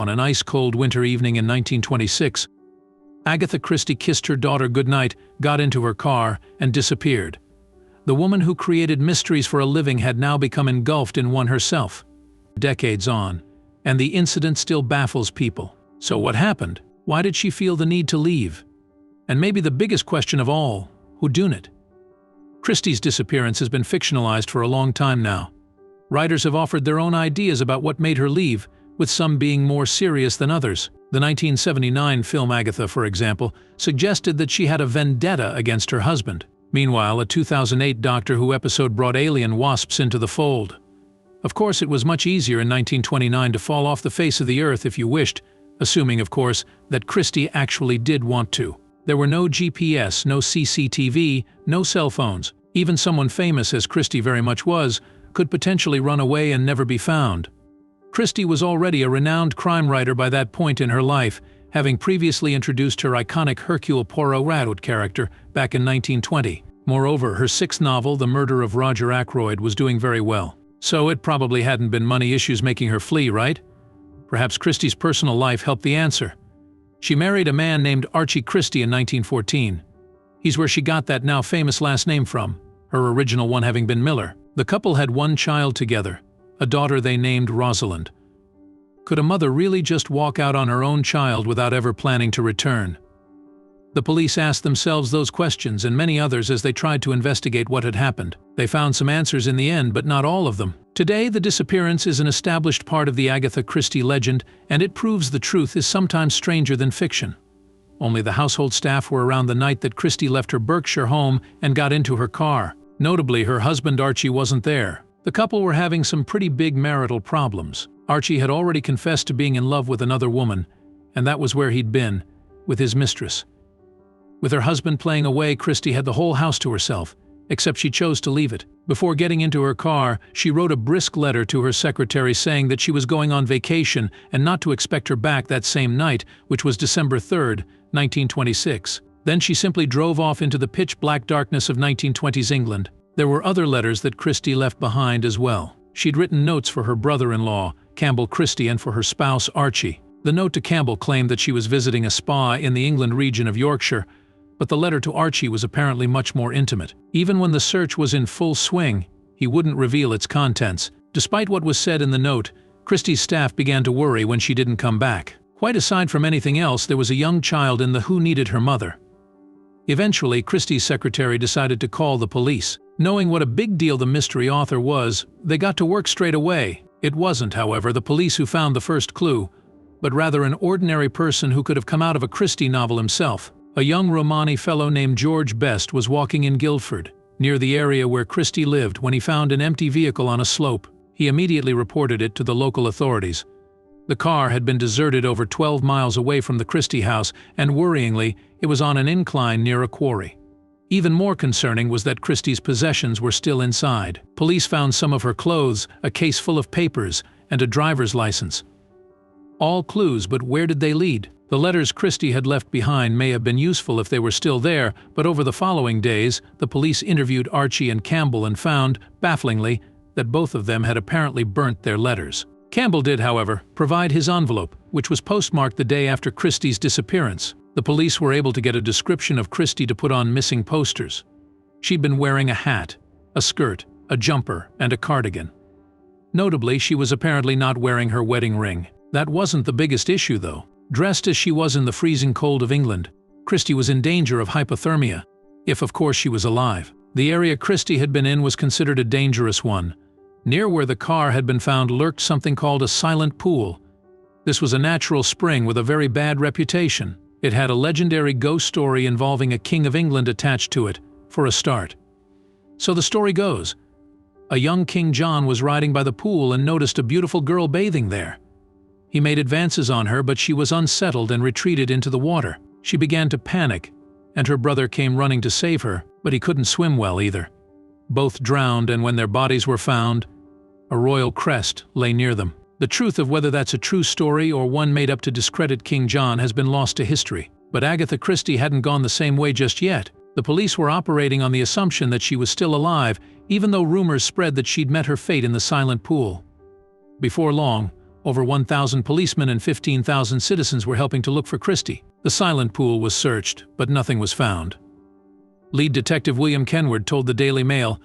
on an ice-cold winter evening in 1926, Agatha Christie kissed her daughter goodnight, got into her car, and disappeared. The woman who created mysteries for a living had now become engulfed in one herself. Decades on, and the incident still baffles people. So what happened? Why did she feel the need to leave? And maybe the biggest question of all, Whodunit? Christie's disappearance has been fictionalized for a long time now. Writers have offered their own ideas about what made her leave, with some being more serious than others. The 1979 film Agatha, for example, suggested that she had a vendetta against her husband. Meanwhile, a 2008 Doctor Who episode brought alien wasps into the fold. Of course, it was much easier in 1929 to fall off the face of the earth if you wished, assuming, of course, that Christie actually did want to. There were no GPS, no CCTV, no cell phones. Even someone famous, as Christie very much was, could potentially run away and never be found. Christie was already a renowned crime writer by that point in her life, having previously introduced her iconic Hercule Poirot Whodunit character back in 1920. Moreover, her sixth novel, The Murder of Roger Ackroyd, was doing very well. So it probably hadn't been money issues making her flee, right? Perhaps Christie's personal life helped the answer. She married a man named Archie Christie in 1914. He's where she got that now famous last name from, her original one having been Miller. The couple had one child together, a daughter they named Rosalind. Could a mother really just walk out on her own child without ever planning to return? The police asked themselves those questions and many others as they tried to investigate what had happened. They found some answers in the end, but not all of them. Today, the disappearance is an established part of the Agatha Christie legend, and it proves the truth is sometimes stranger than fiction. Only the household staff were around the night that Christie left her Berkshire home and got into her car. Notably, her husband Archie wasn't there. The couple were having some pretty big marital problems. Archie had already confessed to being in love with another woman, and that was where he'd been, with his mistress. With her husband playing away, Christie had the whole house to herself, except she chose to leave it. Before getting into her car, she wrote a brisk letter to her secretary saying that she was going on vacation and not to expect her back that same night, which was December 3rd, 1926. Then she simply drove off into the pitch-black darkness of 1920s England. There were other letters that Christie left behind as well. She'd written notes for her brother-in-law, Campbell Christie, and for her spouse, Archie. The note to Campbell claimed that she was visiting a spa in the England region of Yorkshire, but the letter to Archie was apparently much more intimate. Even when the search was in full swing, he wouldn't reveal its contents. Despite what was said in the note, Christie's staff began to worry when she didn't come back. Quite aside from anything else, there was a young child in the who needed her mother. Eventually, Christie's secretary decided to call the police. Knowing what a big deal the mystery author was, they got to work straight away. It wasn't, however, the police who found the first clue, but rather an ordinary person who could have come out of a Christie novel himself. A young Romani fellow named George Best was walking in Guildford, near the area where Christie lived, when he found an empty vehicle on a slope. He immediately reported it to the local authorities. The car had been deserted over 12 miles away from the Christie house, and worryingly, it was on an incline near a quarry. Even more concerning was that Christie's possessions were still inside. Police found some of her clothes, a case full of papers, and a driver's license. All clues, but where did they lead? The letters Christie had left behind may have been useful if they were still there, but over the following days, the police interviewed Archie and Campbell and found, bafflingly, that both of them had apparently burnt their letters. Campbell did, however, provide his envelope, which was postmarked the day after Christie's disappearance. The police were able to get a description of Christie to put on missing posters. She'd been wearing a hat, a skirt, a jumper, and a cardigan. Notably, she was apparently not wearing her wedding ring. That wasn't the biggest issue, though. Dressed as she was in the freezing cold of England, Christie was in danger of hypothermia, if of course she was alive. The area Christie had been in was considered a dangerous one. Near where the car had been found lurked something called a silent pool. This was a natural spring with a very bad reputation. It had a legendary ghost story involving a king of England attached to it, for a start. So the story goes, a young King John was riding by the pool and noticed a beautiful girl bathing there. He made advances on her, but she was unsettled and retreated into the water. She began to panic, and her brother came running to save her, but he couldn't swim well either. Both drowned, and when their bodies were found, a royal crest lay near them. The truth of whether that's a true story or one made up to discredit King John has been lost to history. But Agatha Christie hadn't gone the same way just yet. The police were operating on the assumption that she was still alive, even though rumors spread that she'd met her fate in the silent pool. Before long, Over 1,000 policemen and 15,000 citizens were helping to look for Christie. The silent pool was searched, but nothing was found. Lead Detective William Kenward told the Daily Mail,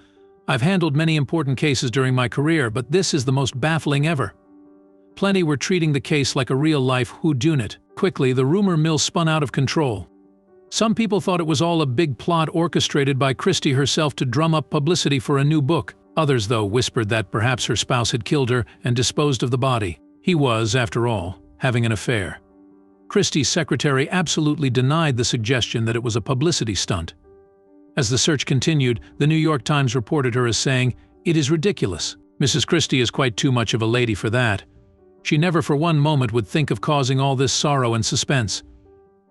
"I've handled many important cases during my career, but this is the most baffling ever." Plenty were treating the case like a real-life whodunit. Quickly, the rumor mill spun out of control. Some people thought it was all a big plot orchestrated by Christie herself to drum up publicity for a new book. Others, though, whispered that perhaps her spouse had killed her and disposed of the body. He was, after all, having an affair. Christie's secretary absolutely denied the suggestion that it was a publicity stunt. As the search continued, the New York Times reported her as saying, "It is ridiculous. Mrs. Christie is quite too much of a lady for that. She never for one moment would think of causing all this sorrow and suspense."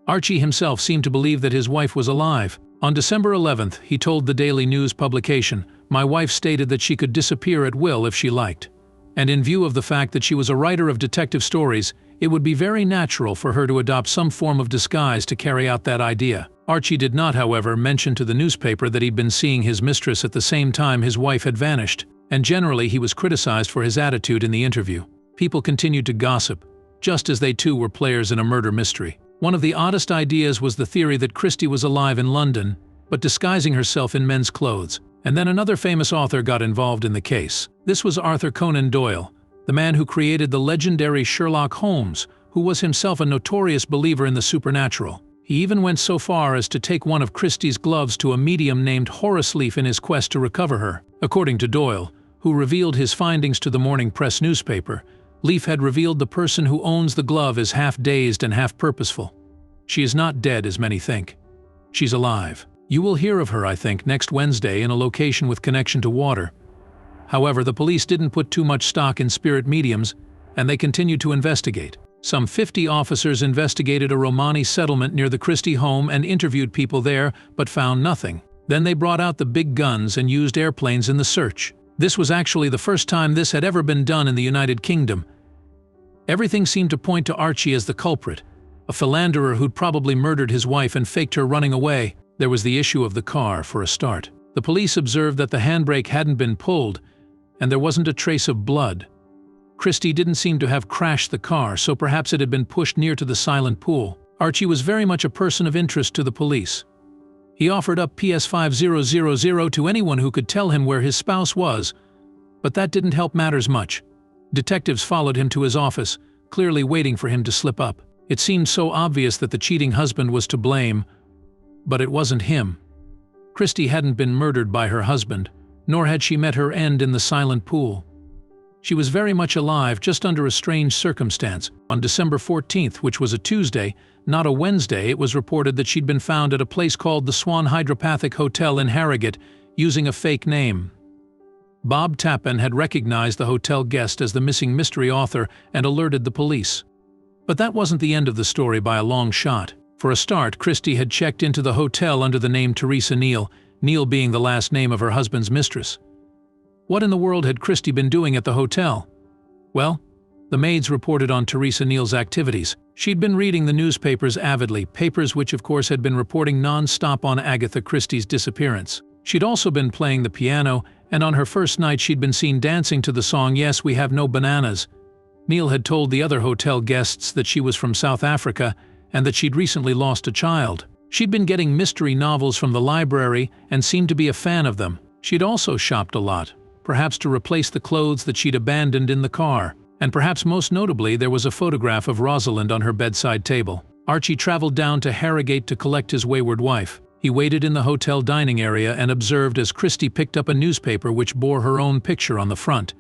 Archie himself seemed to believe that his wife was alive. On December 11th, he told the Daily News publication, "My wife stated that she could disappear at will if she liked. And in view of the fact that she was a writer of detective stories, it would be very natural for her to adopt some form of disguise to carry out that idea." Archie did not, however, mention to the newspaper that he'd been seeing his mistress at the same time his wife had vanished, and generally he was criticized for his attitude in the interview. People continued to gossip, just as they too were players in a murder mystery. One of the oddest ideas was the theory that Christie was alive in London, but disguising herself in men's clothes. And then another famous author got involved in the case. This was Arthur Conan Doyle, the man who created the legendary Sherlock Holmes, who was himself a notorious believer in the supernatural. He even went so far as to take one of Christie's gloves to a medium named Horace Leaf in his quest to recover her. According to Doyle, who revealed his findings to the Morning Press newspaper, Leaf had revealed the person who owns the glove is half dazed and half purposeful. She is not dead as many think. She's alive. You will hear of her, I think, next Wednesday in a location with connection to water. However, the police didn't put too much stock in spirit mediums, and they continued to investigate. Some 50 officers investigated a Romani settlement near the Christie home and interviewed people there, but found nothing. Then they brought out the big guns and used airplanes in the search. This was actually the first time this had ever been done in the United Kingdom. Everything seemed to point to Archie as the culprit, a philanderer who'd probably murdered his wife and faked her running away. There was the issue of the car, for a start. The police observed that the handbrake hadn't been pulled, and there wasn't a trace of blood. Christie didn't seem to have crashed the car, so perhaps it had been pushed near to the silent pool. Archie was very much a person of interest to the police. He offered up PS5000 to anyone who could tell him where his spouse was, but that didn't help matters much. Detectives followed him to his office, clearly waiting for him to slip up. It seemed so obvious that the cheating husband was to blame, but it wasn't him. Christie hadn't been murdered by her husband, nor had she met her end in the silent pool. She was very much alive, just under a strange circumstance. On December 14th, which was a Tuesday, not a Wednesday, it was reported that she'd been found at a place called the Swan Hydropathic Hotel in Harrogate, using a fake name. Bob Tappan had recognized the hotel guest as the missing mystery author and alerted the police. But that wasn't the end of the story by a long shot. For a start, Christie had checked into the hotel under the name Teresa Neal, Neal being the last name of her husband's mistress. What in the world had Christie been doing at the hotel? Well, the maids reported on Teresa Neal's activities. She'd been reading the newspapers avidly, papers which of course had been reporting non-stop on Agatha Christie's disappearance. She'd also been playing the piano, and on her first night she'd been seen dancing to the song "Yes, We Have No Bananas." Neal had told the other hotel guests that she was from South Africa and that she'd recently lost a child. She'd been getting mystery novels from the library and seemed to be a fan of them. She'd also shopped a lot, perhaps to replace the clothes that she'd abandoned in the car. And perhaps most notably, there was a photograph of Rosalind on her bedside table. Archie traveled down to Harrogate to collect his wayward wife. He waited in the hotel dining area and observed as Christie picked up a newspaper which bore her own picture on the front.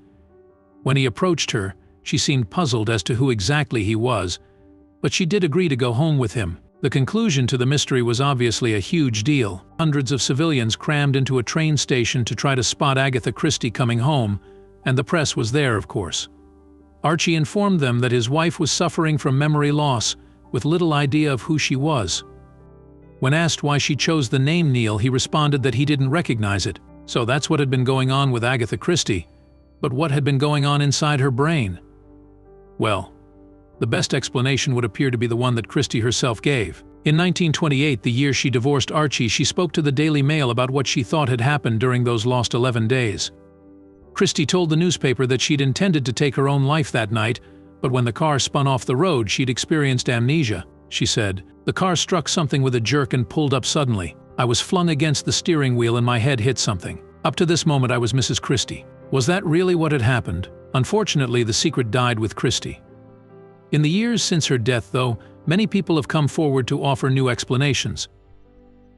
When he approached her, she seemed puzzled as to who exactly he was, but she did agree to go home with him. The conclusion to the mystery was obviously a huge deal. Hundreds of civilians crammed into a train station to try to spot Agatha Christie coming home, and the press was there, of course. Archie informed them that his wife was suffering from memory loss, with little idea of who she was. When asked why she chose the name Neal, he responded that he didn't recognize it. So that's what had been going on with Agatha Christie. But what had been going on inside her brain? Well, the best explanation would appear to be the one that Christie herself gave. In 1928, the year she divorced Archie, she spoke to the Daily Mail about what she thought had happened during those lost 11 days. Christie told the newspaper that she'd intended to take her own life that night, but when the car spun off the road, she'd experienced amnesia. She said, "The car struck something with a jerk and pulled up suddenly. I was flung against the steering wheel and my head hit something. Up to this moment I was Mrs. Christie." Was that really what had happened? Unfortunately, the secret died with Christie. In the years since her death, though, many people have come forward to offer new explanations.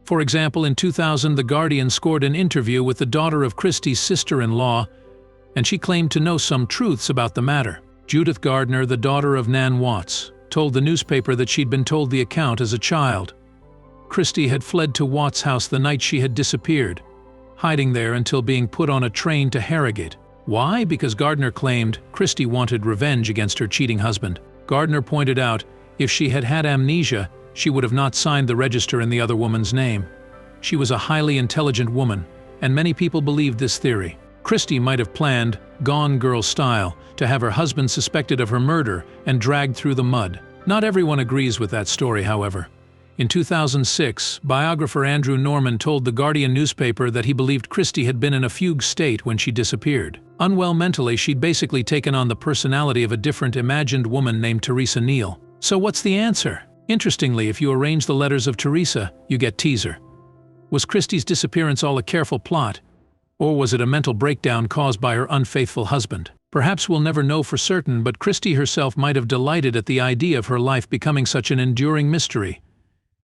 For example, in 2000, The Guardian scored an interview with the daughter of Christie's sister-in-law, and she claimed to know some truths about the matter. Judith Gardner, the daughter of Nan Watts, told the newspaper that she'd been told the account as a child. Christie had fled to Watts' house the night she had disappeared, hiding there until being put on a train to Harrogate. Why? Because Gardner claimed Christie wanted revenge against her cheating husband. Gardner pointed out, if she had had amnesia, she would have not signed the register in the other woman's name. She was a highly intelligent woman, and many people believed this theory. Christie might have planned, Gone Girl style, to have her husband suspected of her murder and dragged through the mud. Not everyone agrees with that story, however. In 2006, biographer Andrew Norman told the Guardian newspaper that he believed Christie had been in a fugue state when she disappeared. Unwell mentally, she'd basically taken on the personality of a different imagined woman named Teresa Neal. So what's the answer? Interestingly, if you arrange the letters of Teresa, you get Teaser. Was Christie's disappearance all a careful plot? Or was it a mental breakdown caused by her unfaithful husband? Perhaps we'll never know for certain, but Christie herself might have delighted at the idea of her life becoming such an enduring mystery.